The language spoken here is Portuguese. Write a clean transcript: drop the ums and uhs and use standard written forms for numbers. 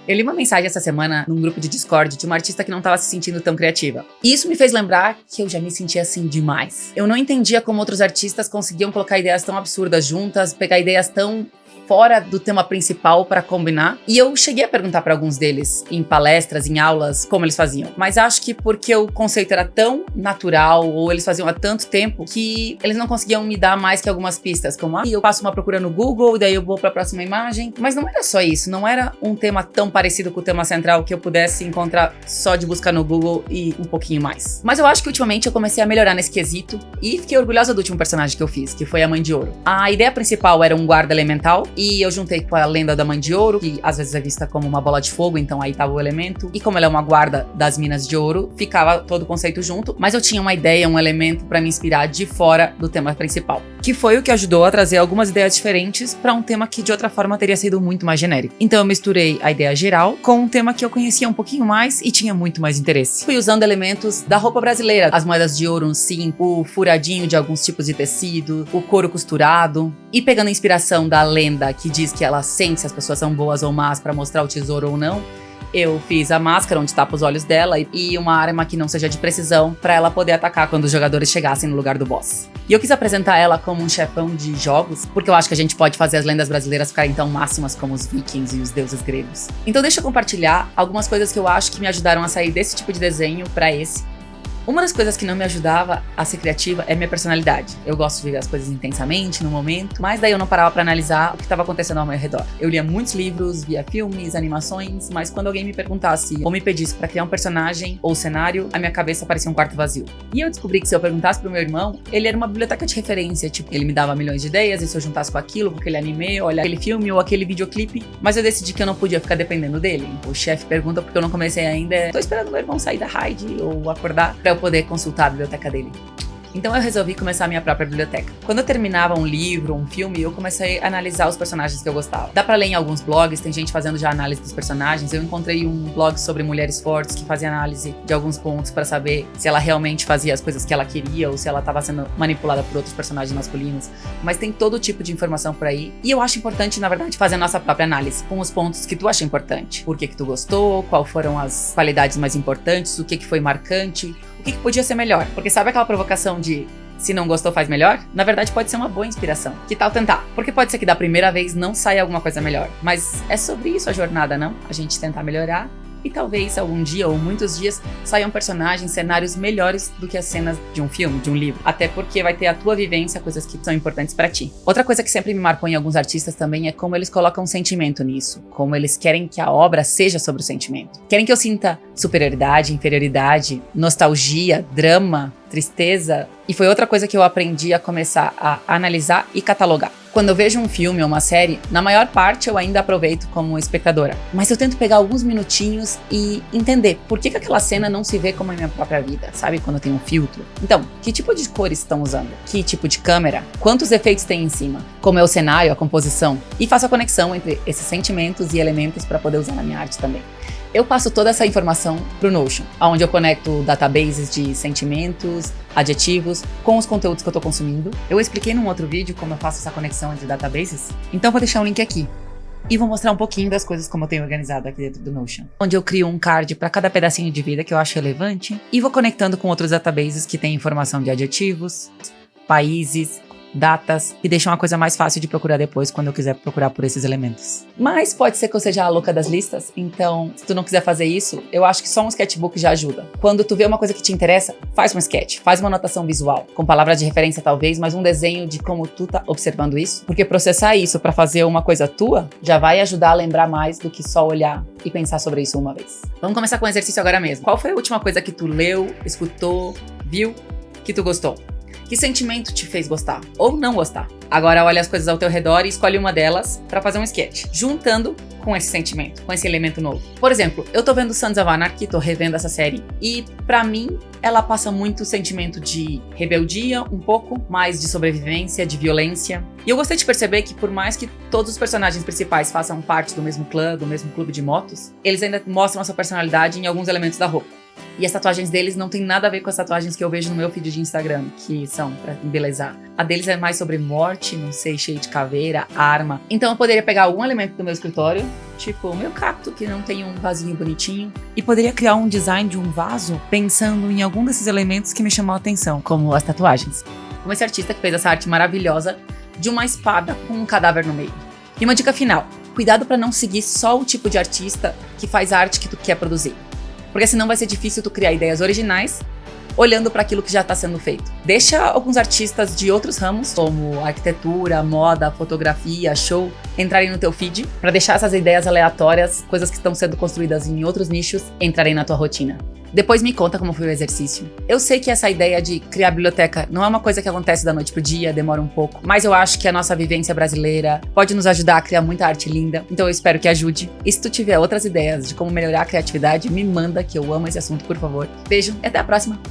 Eu li uma mensagem essa semana num grupo de Discord de uma artista que não estava se sentindo tão criativa. E isso me fez lembrar que eu já me sentia assim demais. Eu não entendia como outros artistas conseguiam colocar ideias tão absurdas juntas, pegar ideias tão fora do tema principal para combinar. E eu cheguei a perguntar para alguns deles em palestras, em aulas, como eles faziam. Mas acho que porque o conceito era tão natural, ou eles faziam há tanto tempo, que eles não conseguiam me dar mais que algumas pistas, como eu faço uma procura no Google, daí eu vou para a próxima imagem. Mas não era só isso, não era um tema tão parecido com o tema central que eu pudesse encontrar só de buscar no Google e um pouquinho mais. Mas eu acho que ultimamente eu comecei a melhorar nesse quesito e fiquei orgulhosa do último personagem que eu fiz, que foi a Mãe de Ouro. A ideia principal era um guarda elemental, e eu juntei com a lenda da Mãe de Ouro, que às vezes é vista como uma bola de fogo, então aí tava o elemento. E como ela é uma guarda das minas de ouro, ficava todo o conceito junto. Mas eu tinha uma ideia, um elemento pra me inspirar de fora do tema principal. Que foi o que ajudou a trazer algumas ideias diferentes pra um tema que de outra forma teria sido muito mais genérico. Então eu misturei a ideia geral com um tema que eu conhecia um pouquinho mais e tinha muito mais interesse. Fui usando elementos da roupa brasileira, as moedas de ouro no cinto, o furadinho de alguns tipos de tecido, o couro costurado. E pegando a inspiração da lenda que diz que ela sente se as pessoas são boas ou más pra mostrar o tesouro ou não, eu fiz a máscara onde tapa os olhos dela e uma arma que não seja de precisão pra ela poder atacar quando os jogadores chegassem no lugar do boss. E eu quis apresentar ela como um chefão de jogos, porque eu acho que a gente pode fazer as lendas brasileiras ficarem tão máximas como os vikings e os deuses gregos. Então deixa eu compartilhar algumas coisas que eu acho que me ajudaram a sair desse tipo de desenho pra esse. Uma das coisas que não me ajudava a ser criativa é minha personalidade. Eu gosto de viver as coisas intensamente, no momento, mas daí eu não parava pra analisar o que estava acontecendo ao meu redor. Eu lia muitos livros, via filmes, animações, mas quando alguém me perguntasse ou me pedisse pra criar um personagem ou cenário, a minha cabeça parecia um quarto vazio. E eu descobri que se eu perguntasse pro meu irmão, ele era uma biblioteca de referência, tipo, ele me dava milhões de ideias e se eu juntasse com aquilo, com aquele anime, ou olhar aquele filme ou aquele videoclipe, mas eu decidi que eu não podia ficar dependendo dele. O chefe pergunta porque eu não comecei ainda, tô esperando meu irmão sair da raid ou acordar pra eu poder consultar a biblioteca dele. Então eu resolvi começar a minha própria biblioteca. Quando eu terminava um livro, um filme, eu comecei a analisar os personagens que eu gostava. Dá pra ler em alguns blogs, tem gente fazendo já análise dos personagens. Eu encontrei um blog sobre mulheres fortes que fazia análise de alguns pontos pra saber se ela realmente fazia as coisas que ela queria ou se ela tava sendo manipulada por outros personagens masculinos. Mas tem todo tipo de informação por aí. E eu acho importante, na verdade, fazer a nossa própria análise com os pontos que tu acha importante. Por que tu gostou, quais foram as qualidades mais importantes, o que foi marcante, o que podia ser melhor. Porque sabe aquela provocação de se não gostou faz melhor? Na verdade pode ser uma boa inspiração. Que tal tentar? Porque pode ser que da primeira vez não saia alguma coisa melhor. Mas é sobre isso a jornada, não? A gente tentar melhorar e talvez algum dia ou muitos dias saiam personagens, cenários melhores do que as cenas de um filme, de um livro. Até porque vai ter a tua vivência, coisas que são importantes pra ti. Outra coisa que sempre me marcou em alguns artistas também é como eles colocam sentimento nisso. Como eles querem que a obra seja sobre o sentimento. Querem que eu sinta superioridade, inferioridade, nostalgia, drama, tristeza. E foi outra coisa que eu aprendi a começar a analisar e catalogar. Quando eu vejo um filme ou uma série, na maior parte eu ainda aproveito como espectadora. Mas eu tento pegar alguns minutinhos e entender por que aquela cena não se vê como a minha própria vida, sabe? Quando tem um filtro. Então, que tipo de cores estão usando? Que tipo de câmera? Quantos efeitos tem em cima? Como é o cenário, a composição? E faço a conexão entre esses sentimentos e elementos para poder usar na minha arte também. Eu passo toda essa informação pro Notion, onde eu conecto databases de sentimentos, adjetivos, com os conteúdos que eu tô consumindo. Eu expliquei num outro vídeo como eu faço essa conexão entre databases, então vou deixar um link aqui. E vou mostrar um pouquinho das coisas como eu tenho organizado aqui dentro do Notion. Onde eu crio um card para cada pedacinho de vida que eu acho relevante e vou conectando com outros databases que têm informação de adjetivos, países, datas, e deixam uma coisa mais fácil de procurar depois quando eu quiser procurar por esses elementos. Mas pode ser que eu seja a louca das listas, então se tu não quiser fazer isso, eu acho que só um sketchbook já ajuda. Quando tu vê uma coisa que te interessa, faz um sketch, faz uma anotação visual, com palavras de referência talvez, mas um desenho de como tu tá observando isso, porque processar isso pra fazer uma coisa tua, já vai ajudar a lembrar mais do que só olhar e pensar sobre isso uma vez. Vamos começar com o exercício agora mesmo. Qual foi a última coisa que tu leu, escutou, viu, que tu gostou? Que sentimento te fez gostar? Ou não gostar? Agora olha as coisas ao teu redor e escolhe uma delas pra fazer um sketch, juntando com esse sentimento, com esse elemento novo. Por exemplo, eu tô vendo Sons of Anarchy, tô revendo essa série, e pra mim, ela passa muito sentimento de rebeldia, um pouco mais de sobrevivência, de violência. E eu gostei de perceber que por mais que todos os personagens principais façam parte do mesmo clã, do mesmo clube de motos, eles ainda mostram a sua personalidade em alguns elementos da roupa. E as tatuagens deles não tem nada a ver com as tatuagens que eu vejo no meu feed de Instagram, que são pra embelezar. A deles é mais sobre morte, não sei, cheio de caveira, arma. Então eu poderia pegar algum elemento do meu escritório, tipo o meu cacto, que não tem um vasinho bonitinho, e poderia criar um design de um vaso pensando em algum desses elementos que me chamou a atenção, como as tatuagens. Como esse artista que fez essa arte maravilhosa de uma espada com um cadáver no meio. E uma dica final: cuidado pra não seguir só o tipo de artista que faz a arte que tu quer produzir. Porque senão vai ser difícil tu criar ideias originais olhando para aquilo que já está sendo feito. Deixa alguns artistas de outros ramos, como arquitetura, moda, fotografia, show, entrarem no teu feed, para deixar essas ideias aleatórias, coisas que estão sendo construídas em outros nichos, entrarem na tua rotina. Depois me conta como foi o exercício. Eu sei que essa ideia de criar biblioteca não é uma coisa que acontece da noite pro dia, demora um pouco, mas eu acho que a nossa vivência brasileira pode nos ajudar a criar muita arte linda, então eu espero que ajude. E se tu tiver outras ideias de como melhorar a criatividade, me manda, que eu amo esse assunto, por favor. Beijo e até a próxima!